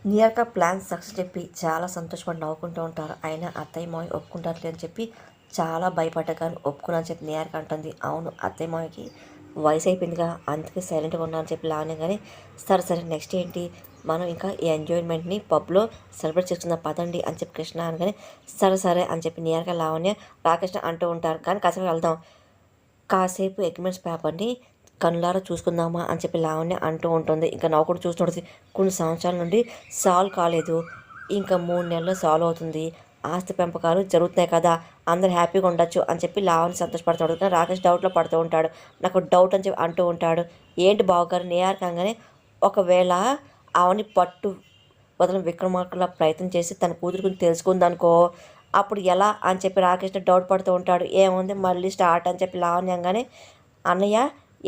నియర్గా plan success చెప్పి చాలా సంతోషపడి నవ్వుకుంటూ ఉంటారు. అయినా అత్తయ్య మావయ్య ఒప్పుకుంటారులే అని చెప్పి చాలా భయపడ్డా కానీ ఒప్పుకున్నా అని చెప్పి నియర్గా అంటుంది. అవును అత్తయ్య మావయ్యకి వయసు అయిపోయిందిగా, అందుకే సైలెంట్గా ఉన్నా అని చెప్పి లావణ్య కానీ సరే సరే నెక్స్ట్ ఏంటి, మనం ఇంకా ఈ ఎంజాయ్మెంట్ని పబ్లో సెలబ్రేట్ చేసుకుందాం పదండి అని చెప్పి కృష్ణ అనగానే సరే సరే అని చెప్పి నియర్గా లావణ్య రాకృష్ణ అంటూ ఉంటారు. కానీ కాసేపు వెళ్దాం, కాసేపు అగ్రిమెంట్స్ పేపర్ని కనులారా చూసుకుందామా అని చెప్పి లావణ్య అంటూ ఉంటుంది. ఇంకా నవ్వుకుంటూ చూస్తుంటుంది. కొన్ని సంవత్సరాల నుండి సాల్వ్ కాలేదు, ఇంకా 3 నెలల్లో సాల్వ్ అవుతుంది, ఆస్తి పెంపకాలు జరుగుతున్నాయి కదా, అందరు హ్యాపీగా ఉండొచ్చు అని చెప్పి లావణ్య సంతోషపడుతూ కానీ రాకేష్ డౌట్లో పడుతూ ఉంటాడు. నాకు డౌట్ అని చెప్పి అంటూ ఉంటాడు. ఏంటి బావగారు నేఆర్ కాగానే ఒకవేళ ఆవని పట్టు వదలని విక్రమార్కుల ప్రయత్నం చేసి తన కూతురు గురించి తెలుసుకుందనుకో అప్పుడు ఎలా అని చెప్పి రాకేష్ డౌట్ పడుతూ ఉంటాడు. ఏముంది మళ్ళీ స్టార్ట్ అని చెప్పి లావణ్యంగానే అన్నయ్య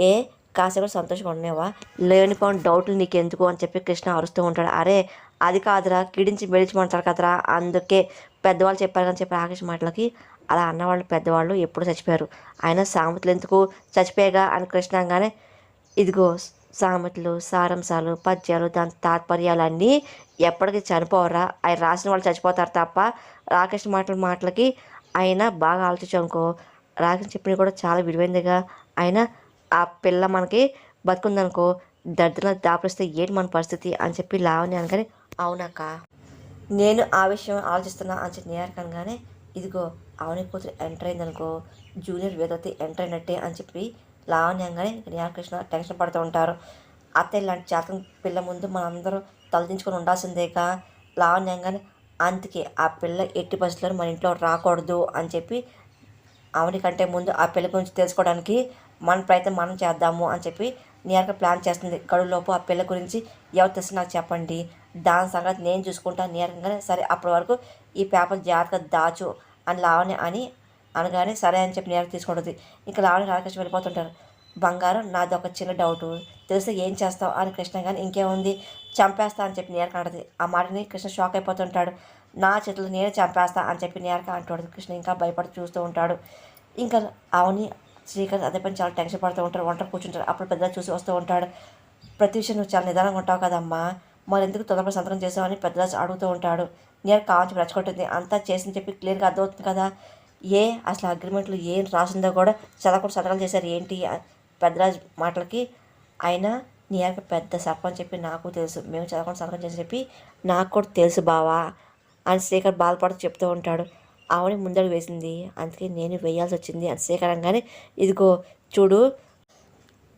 ఏ కాసేపు సంతోషంగా ఉండేవా, లేనిపోని డౌట్లు నీకెందుకు అని చెప్పి కృష్ణ అరుస్తూ ఉంటాడు. అరే అది కాదురా, కిడించి మెడిచిమంటారు కదరా, అందుకే పెద్దవాళ్ళు చెప్పారు అని చెప్పి రాకేష్ మాటలకి అలా అన్నవాళ్ళు పెద్దవాళ్ళు ఎప్పుడు చచ్చిపోయారు, అయినా సామెతలు ఎందుకు చచ్చిపోయాగా అని కృష్ణ అనగానే ఇదిగో సామెతలు సారాంశాలు పద్యాలు దాని తాత్పర్యాలన్నీ ఎప్పటికీ చనిపోవరా, అవి రాసిన వాళ్ళు చచ్చిపోతారు తప్ప రాకేష్ మాటలకి అయినా బాగా ఆలోచించనుకో, రాకేష్ చెప్పినవి కూడా చాలా విలువైందిగా, అయినా ఆ పిల్ల మనకి బతుకుందనుకో దరిద్రంలో దాపరిస్తే ఏంటి మన పరిస్థితి అని చెప్పి లావణ్య అనగానే అవునక్క నేను ఆ విషయం ఆలోచిస్తున్నా అని చెప్పి నేర్క్ అనగానే ఇదిగో అవని కూతురు ఎంటర్ అయిందనుకో జూనియర్ వేదవతి ఎంటర్ అయినట్టే అని చెప్పి లావణ్య అనగానే నేహార్ కృష్ణ టెన్షన్ పడుతూ ఉంటారు. అత్తయ్య లాంటి జాతకం పిల్ల ముందు మనందరం తలదించుకొని ఉండాల్సిందేగా లావణ్య అనగానే అందుకే ఆ పిల్ల ఎట్టి పరిస్థితుల్లో మన ఇంట్లో రాకూడదు అని చెప్పి అవని కంటే ముందు ఆ పిల్ల గురించి తెలుసుకోవడానికి మన ప్రయత్నం మనం చేద్దాము అని చెప్పి నియర్గా ప్లాన్ చేస్తుంది. గడువులోపు ఆ పిల్ల గురించి ఎవరు తెలిసి నాకు చెప్పండి, దాని సంగతి నేను చూసుకుంటాను నియర్గానే సరే అప్పటి వరకు ఈ పేపర్ జాగ్రత్తగా దాచు అని లావణ్య అని అనగానే సరే అని చెప్పి నియర్గా తీసుకుంటుంది. ఇంకా లావణ్య రాకేష్ వెళ్ళిపోతుంటారు. బంగారం నాది ఒక చిన్న డౌటు, తెలిస్తే ఏం చేస్తావు అని కృష్ణ కానీ ఇంకేముంది చంపేస్తా అని చెప్పి నియర్గా అంటది. ఆ మాటని కృష్ణ షాక్ అయిపోతుంటాడు. నా చేతులు నేనే చంపేస్తా అని చెప్పి నియర్గా అంటాడు. కృష్ణ ఇంకా భయపడి చూస్తూ ఉంటాడు. ఇంకా అవని శ్రీకాంత్ అదే పని చాలా టెన్షన్ పడుతూ ఉంటారు. ఒంటరి కూర్చుంటారు. అప్పుడు పెద్దగా చూసి వస్తూ ఉంటాడు. ప్రతి విషయం నువ్వు చాలా నిదానంగా ఉంటావు కదమ్మా, మరి ఎందుకు తొందరపడి సంతకం చేసావు అని పెద్దరాజు అడుగుతూ ఉంటాడు. నేను కావచ్చు రెచ్చగొట్టింది అంతా చేసింది చెప్పి క్లియర్గా అర్థమవుతుంది కదా, ఏ అసలు అగ్రిమెంట్లు ఏం రాసిందో కూడా చదవకుండా సంతకాలు చేశారు ఏంటి పెద్దరాజు మాటలకి అయినా నీకు పెద్ద సర్పంచ్ చెప్పి నాకు తెలుసు, మేము చదవకుండా సంతకం చేసి చెప్పి నాకు కూడా తెలుసు బావా అని శ్రీకర్ బాధపడుతూ చెప్తూ ఉంటాడు. ఆవిడ ముందడుగు వేసింది అందుకే నేను వేయాల్సి వచ్చింది అని శ్రీకర్ అనగానే ఇదిగో చూడు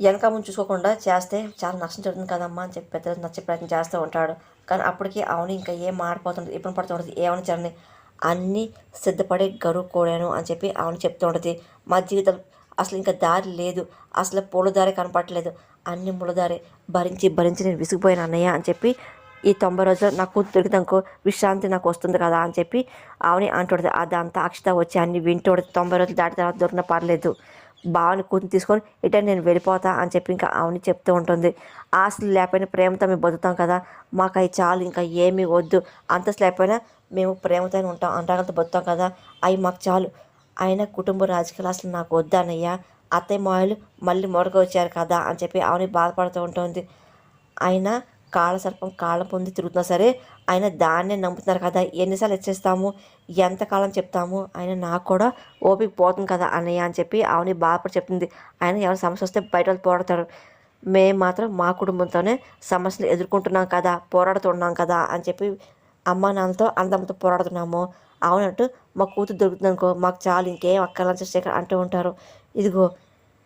వెనక ముందు చూసుకోకుండా చేస్తే చాలా నష్టం జరుగుతుంది కదమ్మా అని చెప్పి పెద్ద నచ్చే ప్రయత్నం చేస్తూ ఉంటాడు. కానీ అప్పటికి అవును ఇంకా ఏం మాడిపోతుంది ఇప్పుడు పడుతూ ఉంటుంది ఏమని చరణి అన్నీ సిద్ధపడే గరువు కూడాను అని చెప్పి అవును చెప్తూ ఉంటుంది. మా జీవితం అసలు ఇంకా దారి లేదు, అసలు పూల దారి కనపడట్లేదు, అన్ని ముళ్ళదారి భరించి భరించి నేను విసిగిపోయాను అన్నయ్య అని చెప్పి ఈ 90 రోజులు నాకు దొరికిందనుకో విశ్రాంతి నాకు వస్తుంది కదా అని చెప్పి ఆవిని అంటుంటుంది. అదంతా అక్షత వచ్చి అన్ని వింటూడదు. 90 రోజులు దాటి తర్వాత దొరికినా పర్లేదు, బావని కూతురు తీసుకొని ఇటే నేను వెళ్ళిపోతా అని చెప్పి ఇంకా ఆవిని చెప్తూ ఉంటుంది. ఆస్తులు లేకపోయినా ప్రేమతో మేము బతుకుతాం కదా, మాకు అవి చాలు ఇంకా ఏమీ వద్దు, అంతస్తు లేకపోయినా మేము ప్రేమతో ఉంటాం అంటాగలతో బతుకుతాం కదా, అవి మాకు చాలు, అయినా కుటుంబ రాజకీయాలు అసలు నాకు వద్దన్నయ్య, అత్తయ్య మాయలు మళ్ళీ మొరగ వచ్చారు కదా అని చెప్పి ఆవిని బాధపడుతూ ఉంటుంది. అయినా కాళ్ళ సర్పం కాళ్ళ పొంది తిరుగుతున్నా సరే ఆయన దాన్నే నమ్ముతున్నారు కదా, ఎన్నిసార్లు హెచ్చరిస్తాము ఎంతకాలం చెప్తాము, ఆయన నాకు కూడా ఓపిక పోతుంది కదా అన్నయ్య అని చెప్పి ఆవిని బాధపడి చెప్తుంది. ఆయన ఎవరి సమస్య వస్తే బయట వాళ్ళు పోరాడతారు, మేము మాత్రం మా కుటుంబంతోనే సమస్యలు ఎదుర్కొంటున్నాం కదా పోరాడుతున్నాం కదా అని చెప్పి అమ్మ నాన్నతో అన్నదమ్ముతో పోరాడుతున్నాము, అవునట్టు మా కూతురు దొరుకుతుంది అనుకో మాకు చాలు ఇంకేం అక్కర్లని శేఖర్ అంటూ ఉంటారు. ఇదిగో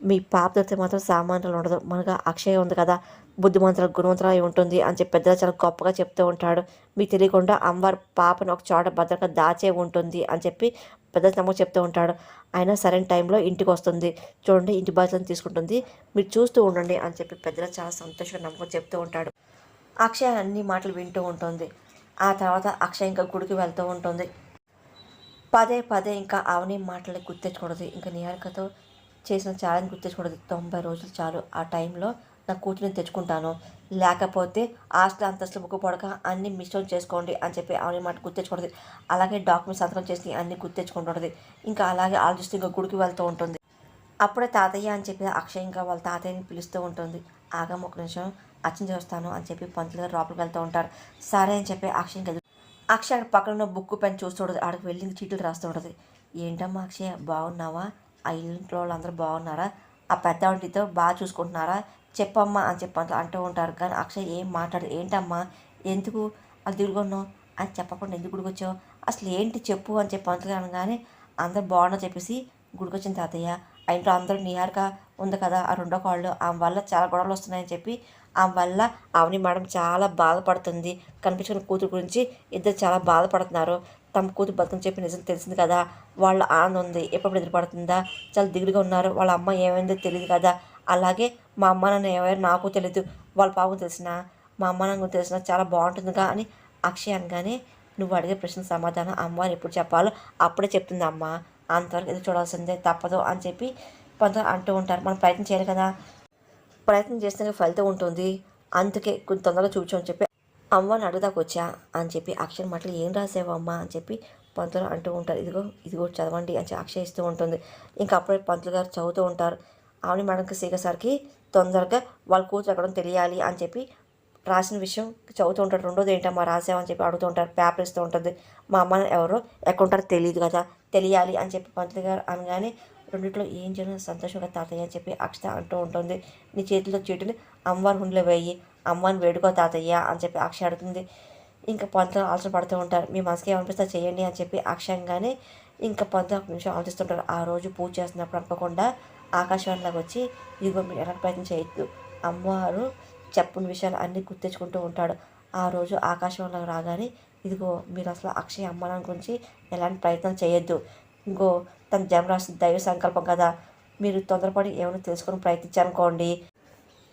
మీ పాప దొరికితే మాత్రం సామాన్యులు ఉండదు, మనకు అక్షయ ఉంది కదా బుద్ధిమంతులకు గుణవంతురాలు ఉంటుంది అని చెప్పి పెద్దగా చాలా గొప్పగా చెప్తూ ఉంటాడు. మీకు తెలియకుండా అమ్మవారి పాపను ఒక చోట భద్రంగా దాచే ఉంటుంది అని చెప్పి పెద్ద నమ్మకం చెప్తూ ఉంటాడు. అయినా సరైన టైంలో ఇంటికి వస్తుంది చూడండి, ఇంటి బాధ్యతను తీసుకుంటుంది, మీరు చూస్తూ ఉండండి అని చెప్పి పెద్దగా చాలా సంతోషంగా నమ్మకం చెప్తూ ఉంటాడు. అక్షయ అన్ని మాటలు వింటూ ఉంటుంది. ఆ తర్వాత అక్షయ ఇంకా గుడికి వెళ్తూ ఉంటుంది. పదే పదే ఇంకా అవని మాటలని గుర్తెచ్చుకూడదు, ఇంకా నిహారికతో చేసిన ఛాలెంజ్ గుర్తెచ్చుకూడదు. 90 రోజులు చాలు, ఆ టైంలో నా కూతురిని తెచ్చుకుంటాను, లేకపోతే ఆస్తి అంతస్తులు ముక్కుపొడక అన్ని మిస్టోన్ చేసుకోండి అని చెప్పి అవని మాట గుర్తెచ్చుకూడదు. అలాగే డాక్యుమెంట్ సంతకం చేసి అన్ని గుర్తెచ్చుకుంటుంది. ఇంకా అలాగే ఆలోచిస్తూ ఇంకా గుడికి వెళ్తూ ఉంటుంది. అప్పుడే తాతయ్య అని చెప్పి అక్షయ్ ఇంకా వాళ్ళ తాతయ్యని పిలుస్తూ ఉంటుంది. ఆగమ్మ ఒక నిమిషం అర్చన చేస్తాను అని చెప్పి పంతులు గారు లోపలికి వెళ్తూ ఉంటారు. సరే అని చెప్పి అక్షయ్కి వెళ్తూ అక్షయ్ అక్కడ పక్కన ఉన్న బుక్ పెన్ చూస్తూ ఉంటుంది. ఆడికి వెళ్ళి చీటీలు రాస్తూ ఉంటుంది. ఏంటమ్మా అక్షయ్ బాగున్నావా? ఆ ఇంట్లో వాళ్ళందరూ బాగున్నారా? ఆ పెద్దవాడితో బాగా చూసుకుంటున్నారా? చెప్పమ్మా అని చెప్పి అంటూ ఉంటారు. కానీ అక్షయ్ ఏం మాట్లాడు. ఏంటమ్మా ఎందుకు అది తిరుగున్నావు అని చెప్పకుండా ఎందుకు గుడికొచ్చావు? అసలు ఏంటి చెప్పు అని చెప్పి పంతులు అనగానే అందరు బాగున్నా చెప్పేసి గుడికొచ్చిన తాతయ్య. ఆ ఇంట్లో అందరూ నిహారిక ఉంది కదా ఆ రెండో కాళ్ళు, ఆమె వల్ల చాలా గొడవలు వస్తున్నాయని చెప్పి ఆమె వల్ల అవని మేడం చాలా బాధపడుతుంది. కనిపించిన కూతురు గురించి ఇద్దరు చాలా బాధపడుతున్నారు. తమ కూతురు బతుకని చెప్పి నిజం తెలిసింది కదా, వాళ్ళ ఆనందం ఉంది ఎప్పుడు ఎదురుపడుతుందా, చాలా దిగులుగా ఉన్నారు. వాళ్ళ అమ్మ ఏమైందో తెలియదు కదా, అలాగే మా అమ్మ నాన్న ఎవరు నాకు తెలియదు, వాళ్ళ పాపం తెలిసిన మా అమ్మ నాన్న తెలిసిన చాలా బాగుంటుందిగా అని అక్షయ్ అనగానే నువ్వు అడిగే ప్రశ్న సమాధానం అమ్మవారు ఎప్పుడు చెప్పాలో అప్పుడే చెప్తుంది అమ్మ, అంతవరకు ఎదురు చూడాల్సిందే తప్పదు అని చెప్పి కొంతమంది అంటూ ఉంటారు. మనం ప్రయత్నం చేయాలి కదా, ప్రయత్నం చేస్తే ఫలితం ఉంటుంది, అందుకే కొంచెం తొందరగా చూపించని చెప్పి అమ్మని అడుగుదాకు వచ్చా అని చెప్పి అక్షయ్ మాటలు ఏం రాసావమ్మా అని చెప్పి పంతులు అంటూ ఉంటారు. ఇదిగో చదవండి అని చెప్పి అక్షయ్ ఇస్తూ ఉంటుంది. ఇంకా అప్పుడే పంతులు గారు చదువుతూ ఉంటారు. ఆవిడ మేడంకి సీకసారికి తొందరగా వాళ్ళ కూతురు ఎక్కడం తెలియాలి అని చెప్పి రాసిన విషయం చదువుతూ ఉంటాడు. రెండోది ఏంటమ్మా రాసావని చెప్పి అడుగుతూ ఉంటారు. పేపర్ ఇస్తూ ఉంటుంది. మా అమ్మ ఎవరో ఎక్కడుంటారో తెలియదు కదా, తెలియాలి అని చెప్పి పంతులు గారు అనగానే రెండిట్లో ఏం చేయడం సంతోషంగా తాతయ్య అని చెప్పి అక్షత అంటూ ఉంటుంది. నీ చేతిలో చీటిని అమ్మవారి హుండీలో వేయి, అమ్మని వేడుకో తాతయ్య అని చెప్పి అక్షయ అడుగుతుంది. ఇంకా పంతులు ఆలోచన పడుతూ ఉంటారు. మీ మనసుకి ఏమనిపిస్తే చేయండి అని చెప్పి అక్షయంగానే ఇంకా పంతులు ఒక నిమిషం ఆలోచిస్తుంటారు. ఆ రోజు పూజ చేస్తున్నప్పుడు అనుకోకుండా ఆకాశవాణిలోకి వచ్చి ఇదిగో మీరు ఎలాంటి ప్రయత్నం చేయొద్దు, అమ్మవారు చెప్పని విషయాలు అన్నీ గుర్తించుకుంటూ ఉంటాడు. ఆ రోజు ఆకాశవాణిలోకి రాగానే ఇదిగో మీరు అసలు అక్షయ అమ్మనాన్న గురించి ఎలాంటి ప్రయత్నం చేయొద్దు, ఇంకో తన జన్మరాశి దైవ సంకల్పం కదా, మీరు తొందరపడి ఏమైనా తెలుసుకొని ప్రయత్నించారనుకోండి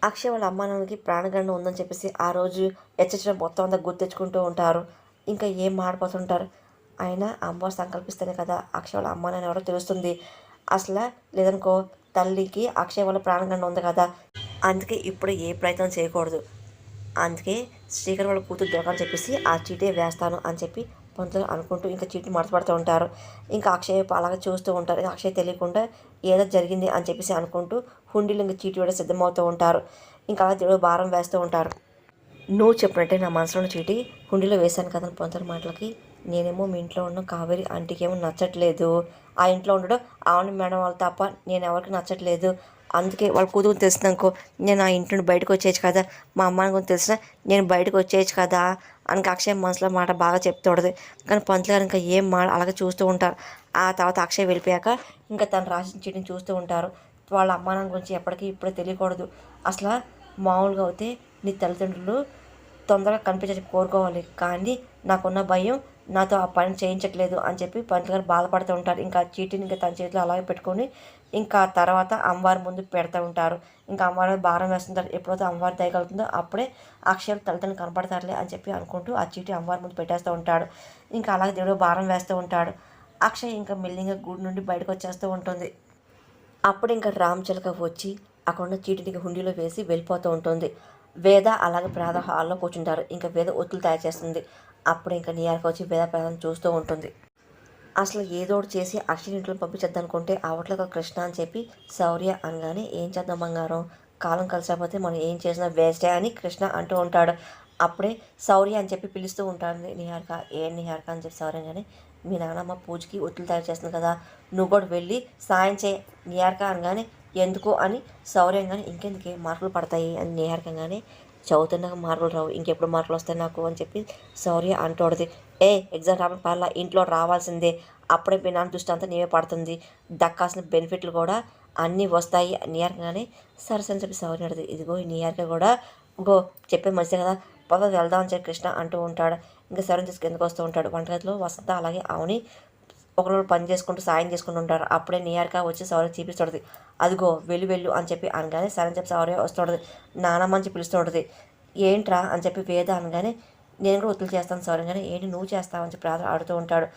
అక్షయ్ వాళ్ళ అమ్మానాన్నకి ప్రాణగండం ఉందని చెప్పేసి ఆ రోజు హెచ్చరించడం మొత్తం అంతా గుర్తెచ్చుకుంటూ ఉంటారు. ఇంకా ఏం మాడిపోతుంటారు. అయినా అమ్మవారు సంకల్పిస్తేనే కదా అక్షయ్ వాళ్ళ అమ్మానాన్న ఎవరో తెలుస్తుంది. అసలు లేదనుకో తల్లికి అక్షయ్ వాళ్ళ ప్రాణగండం ఉంది కదా, అందుకే ఇప్పుడు ఏ ప్రయత్నం చేయకూడదు, అందుకే శ్రీకర్ వాళ్ళ కూతురు దొరకని చెప్పేసి ఆ చీటీ వేస్తాను అని చెప్పి పంతులు అనుకుంటూ ఇంకా చీటీ మడతపడుతూ ఉంటారు. ఇంకా అక్షయ్ అలాగే చూస్తూ ఉంటారు. ఇంకా అక్షయ్ తెలియకుండా ఏదో జరిగింది అని చెప్పేసి అనుకుంటూ హుండీలు ఇంకా చీటీ కూడా సిద్ధమవుతూ ఉంటారు. ఇంకా అలా దేవుడు భారం వేస్తూ ఉంటారు. నువ్వు చెప్పినట్టే నా మనసులో చీటీ హుండీలో వేశాను కదా పంతులు మాటలకి నేనేమో మీ ఇంట్లో ఉన్న కావేరి ఆంటీకి ఏమో నచ్చట్లేదు, ఆ ఇంట్లో ఉండడం ఆవిడ మేడం వాళ్ళు తప్ప నేను ఎవరికి నచ్చట్లేదు, అందుకే వాళ్ళ కూతురు తెలిసినాకో నేను ఆ ఇంటి నుండి బయటకు వచ్చేయచ్చు కదా, మా అమ్మాని గురించి తెలిసినా నేను బయటకు వచ్చేయచ్చు కదా అని అక్షయ్ మనసులో మాట బాగా చెప్తుండదు. కానీ పంతులు గారు ఇంకా ఏం అలాగే చూస్తూ ఉంటారు. ఆ తర్వాత అక్షయ్ వెళ్ళిపోయాక ఇంకా తను రాసిన చీటిని చూస్తూ ఉంటారు. వాళ్ళ అమ్మానాన్న గురించి ఎప్పటికీ ఇప్పుడే తెలియకూడదు, అసలు మామూలుగా అయితే నీ తల్లిదండ్రులు తొందరగా కనిపించే కోరుకోవాలి, కానీ నాకున్న భయం నాతో ఆ పని చేయించట్లేదు అని చెప్పి పంతులు గారు బాధపడుతూ ఉంటారు. ఇంకా చీటీని ఇంకా తన చేతిలో అలాగే పెట్టుకొని ఇంకా తర్వాత అమ్మవారి ముందు పెడతా ఉంటారు. ఇంకా అమ్మవారి భారం వేస్తుంటారు. ఎప్పుడైతే అమ్మవారి దయగలుగుతుందో అప్పుడే అక్షయం తల్లిదండ్రులు కనపడతారులే అని చెప్పి అనుకుంటూ ఆ చీటీ అమ్మవారి ముందు పెట్టేస్తూ ఉంటాడు. ఇంకా అలాగే దేవుడు భారం వేస్తూ ఉంటాడు. అక్షయ్ ఇంకా మెల్లిగా గుడి నుండి బయటకు వచ్చేస్తూ ఉంటుంది. అప్పుడు ఇంకా రామచిలక వచ్చి అక్కడున్న చీటిని హుండీలో వేసి వెళ్ళిపోతూ ఉంటుంది. వేద అలాగే ప్రాత హాల్లో కూర్చుంటారు. ఇంకా వేద ఒత్తులు తయారు చేస్తుంది. అప్పుడు ఇంకా నియార్కి వచ్చి వేద ప్రాతం చూస్తూ ఉంటుంది. అసలు ఏదో ఒకటి చేసి అక్షయ్ ఇంట్లో పంపించేద్దాం అనుకుంటే అవట్లేదు కృష్ణ అని చెప్పి శౌర్య అనగానే ఏం చేద్దాం బంగారం, కాలం కలిసిపోతే మనం ఏం చేసినా వేస్టే అని కృష్ణ అంటూ ఉంటాడు. అప్పుడే శౌర్య అని చెప్పి పిలుస్తూ ఉంటాడు నిహారిక. ఏ నిహారిక అని చెప్పి శౌర్య కానీ మీ నాన్నమ్మ పూజకి ఒత్తులు తయారు చేస్తుంది కదా, నువ్వు కూడా వెళ్ళి సాయం చేయి నిహారిక అనగానే ఎందుకు అని శౌర్యం కానీ ఇంకెందుకే మార్కులు పడతాయి అని నిహారికంగానే చదువుతున్నాక మార్కులు రావు, ఇంకెప్పుడు మార్కులు వస్తాయి నాకు అని చెప్పి శౌర్య అంటోడది. ఎగ్జామ్ రావడం పర్లా, ఇంట్లో రావాల్సిందే, అప్పుడే మీ నాన్న దృష్టి అంతా నీవే పడుతుంది, దక్కాల్సిన బెనిఫిట్లు కూడా అన్నీ వస్తాయి నిహారికగానే సరే అని చెప్పి శౌర్య అడుగుతుంది. ఇదిగో ఈ నిహారిక కూడా ఇంకో చెప్పే మంచిదే కదా, పదవి వెళ్దాం అని చెప్పి కృష్ణ అంటూ ఉంటాడు. ఇంకా శౌర్యం తీసుకు ఎందుకు వస్తూ ఉంటాడు. వంటగదిలో వసంత అలాగే అవుని ఒకరోజు పని చేసుకుంటూ సాయం చేసుకుంటూ ఉంటారు. అప్పుడే నిహారిక వచ్చి శౌర్య చూపిస్తుంటుంది. అదిగో వెళ్ళు అని చెప్పి అనగానే సరే అని చెప్పి శౌర్య వస్తుంటుంది. నానమ్మ అని చెప్పి పిలుస్తుంటుంది. ఏంట్రా అని చెప్పి వేద అనగానే నేను కూడా ఒత్తులు చేస్తాను శౌర్యం కానీ ఏంటి నువ్వు చేస్తావు అని చెప్పి ప్రార్థన ఆడుతూ ఉంటాడు.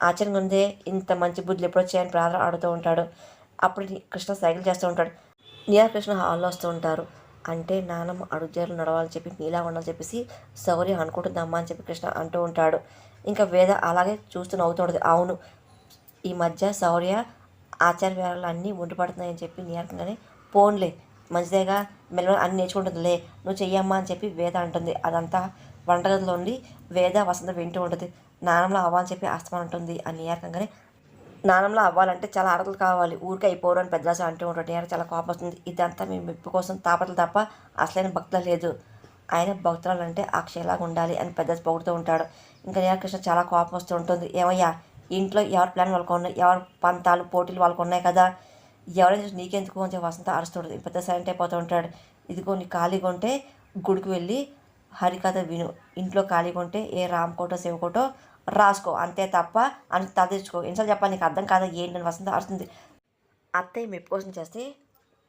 ఆశ్చర్యంగా ఉందే ఇంత మంచి బుద్ధులు ఎప్పుడు వచ్చాయని ప్రార్థన ఆడుతూ ఉంటాడు. అప్పుడు కృష్ణ సైకిల్ చేస్తూ ఉంటాడు. నిహారిక కృష్ణ హాల్లో వస్తూ ఉంటారు. అంటే నానమ్మ అడుగుజారులు నడవాలని చెప్పి నీలా ఉండాలని చెప్పేసి శౌర్య అనుకుంటుందమ్మా అని చెప్పి కృష్ణ అంటూ ఉంటాడు. ఇంకా వేద అలాగే చూస్తూ నవ్వుతుంటుంది. అవును ఈ మధ్య శౌర్య ఆచార్య వ్యవహారాలు అన్నీ ఉండిపడుతున్నాయని చెప్పి నిహారికగానే పోన్లే మంచిదేగా మెల్లగా అన్ని నేర్చుకుంటుందిలే, నువ్వు చెయ్యమ్మా అని చెప్పి వేద అంటుంది. అదంతా వంటగదిలో ఉండి వేద వసంత వింటూ ఉంటుంది. నానమ్మలా అవ్వని చెప్పి అస్తమానం ఉంటుంది. అని నీరకంగానే నానమ్మలా అవ్వాలంటే చాలా అర్హతలు కావాలి, ఊరికే అయిపోరు అని పెద్దరాజు అంటూ ఉంటాడు. నీరక చాలా కోపం వస్తుంది. ఇదంతా మీ మెప్పు కోసం తాపత్రలు తప్ప అసలైన భక్తులు లేదు. ఆయన భక్తురాలంటే అక్షయలాగా ఉండాలి అని పెద్దరాజు పొగుడుతూ ఉంటాడు. ఇంకా నీలకృష్ణ చాలా కోపం వస్తూ ఉంటుంది. ఏమయ్యా, ఇంట్లో ఎవరి ప్లాన్ వాళ్ళకు ఉన్నాయి, ఎవరి పంతాలు పోటీలు వాళ్ళకు ఉన్నాయి కదా, ఎవరైనా చూసి నీకెందుకు అని చెప్పి వసంత అరుస్తుంటుంది. పెద్ద సైలెంట్ అయిపోతూ ఉంటాడు. ఇదిగో నీ ఖాళీగా ఉంటే గుడికి వెళ్ళి హరికథ విను, ఇంట్లో ఖాళీగా ఉంటే ఏ రామకోటో శివకోటో రాసుకో, అంతే తప్ప అని తలదించుకో. ఎన్నిసార్లు చెప్పాలి, నీకు అర్థం కాదా ఏంటని వసంత అరుస్తుంది. అత్తయ్య మెప్పు కోసం చేస్తే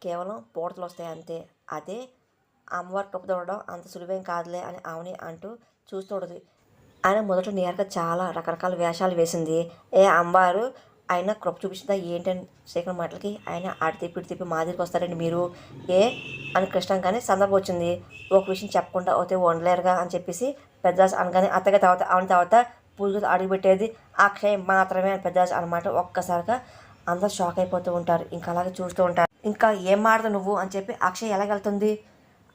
కేవలం పూడతలు వస్తాయి అంతే, అదే అమ్మవారు టొప్పు తోడడం అంత సులువేం కాదులే అని ఆమెని అంటూ చూస్తూ ఉంటుంది. ఆయన మొదట నేరుగా చాలా రకరకాల వేషాలు వేసింది. ఏ అమ్మవారు ఆయన కృప చూపించిందా ఏంటని శేఖర్ మాటలకి ఆయన అటు తిప్పి ఇటు తిప్పి మా దగ్గరికి వస్తారండి మీరు ఏ అని కృష్ణ కానీ సందర్భం వచ్చింది. ఒక విషయం చెప్పకుండా అయితే ఉండలేరుగా అని చెప్పేసి పెద్దరాజు అనగానే అత్తగా తర్వాత ఆవిడ తర్వాత పూజలు అడుగుపెట్టేది అక్షయ్ మాత్రమే అని పెద్దరాజు అనమాట. ఒక్కసారిగా అందరు షాక్ అయిపోతూ ఉంటారు. ఇంకా అలాగే చూస్తూ ఉంటారు. ఇంకా ఏం మాడదు నువ్వు అని చెప్పి అక్షయ్ ఎలాగెళ్తుంది,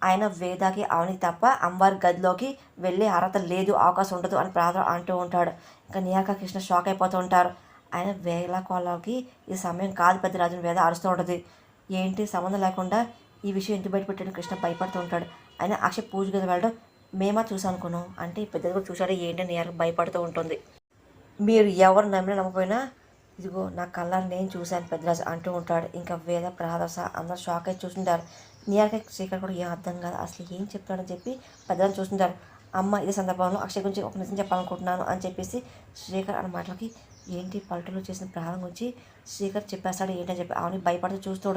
ఆయన వేదాకి అవనికి తప్ప అమ్మవారి గదిలోకి వెళ్ళే అర్హత లేదు, అవకాశం ఉండదు అని ప్రార్థన అంటూ ఉంటాడు. ఇంకా నీలక కృష్ణ షాక్ అయిపోతూ ఉంటారు. ఆయన వేల కోళ్ళకి ఈ సమయం కాదు పెద్దరాజుని వేద అరుస్తూ ఉంటుంది. ఏంటి సంబంధం లేకుండా ఈ విషయం ఎందుకు బయటపెట్టాడు కృష్ణ భయపడుతూ ఉంటాడు. ఆయన అక్షయ్ పూజ గది వెళ్ళడం మేమా చూసాం అనుకున్నాం అంటే పెద్దది కూడా చూసాడు ఏంటి నీలక భయపడుతూ ఉంటుంది. మీరు ఎవరు నమ్మినా నమ్మపోయినా ఇదిగో నా కళ్ళని నేను చూశాను పెద్దరాజు అంటూ ఉంటాడు. ఇంకా వేద ప్రహాదర్శ అందరూ షాక్ అయి చూస్తుంటారు. నియర్గా శ్రీకర్ కూడా ఏం అర్థం కాదు, అసలు ఏం చెప్తాడని చెప్పి పెద్దరాజు చూస్తుంటారు. అమ్మ ఇదే సందర్భంలో అక్షయ్ గురించి ఒక నిజం చెప్పాలనుకుంటున్నాను అని చెప్పేసి శ్రీకర్ అన్న మాటలకి ఏంటి పల్లెటూరులో చేసిన ప్రాణం గురించి శ్రీకర్ చెప్పేస్తాడు ఏంటని చెప్పి ఆవుని భయపడుతూ చూస్తూ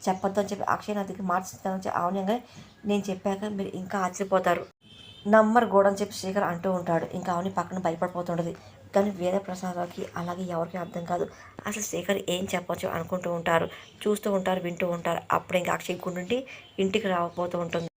చెప్పొద్దు అని చెప్పి అక్షయ్ నా దగ్గర మార్చుతానని చెప్పి ఆవుని నేను చెప్పాక మీరు ఇంకా ఆశ్చర్యపోతారు, నంబర్ గోడ అని చెప్పి శ్రీకర్ అంటూ ఉంటాడు. ఇంకా ఆవుని పక్కన భయపడిపోతుంటుంది. కానీ వేద ప్రసాదాలకి అలాగే ఎవరికి అర్థం కాదు, అసలు శేఖర్ ఏం చెప్పొచ్చు అనుకుంటూ ఉంటారు, చూస్తూ ఉంటారు, వింటూ ఉంటారు. అప్పుడు ఇంకా అక్షయ్ గుండి ఇంటికి రాకపోతూ ఉంటుంది.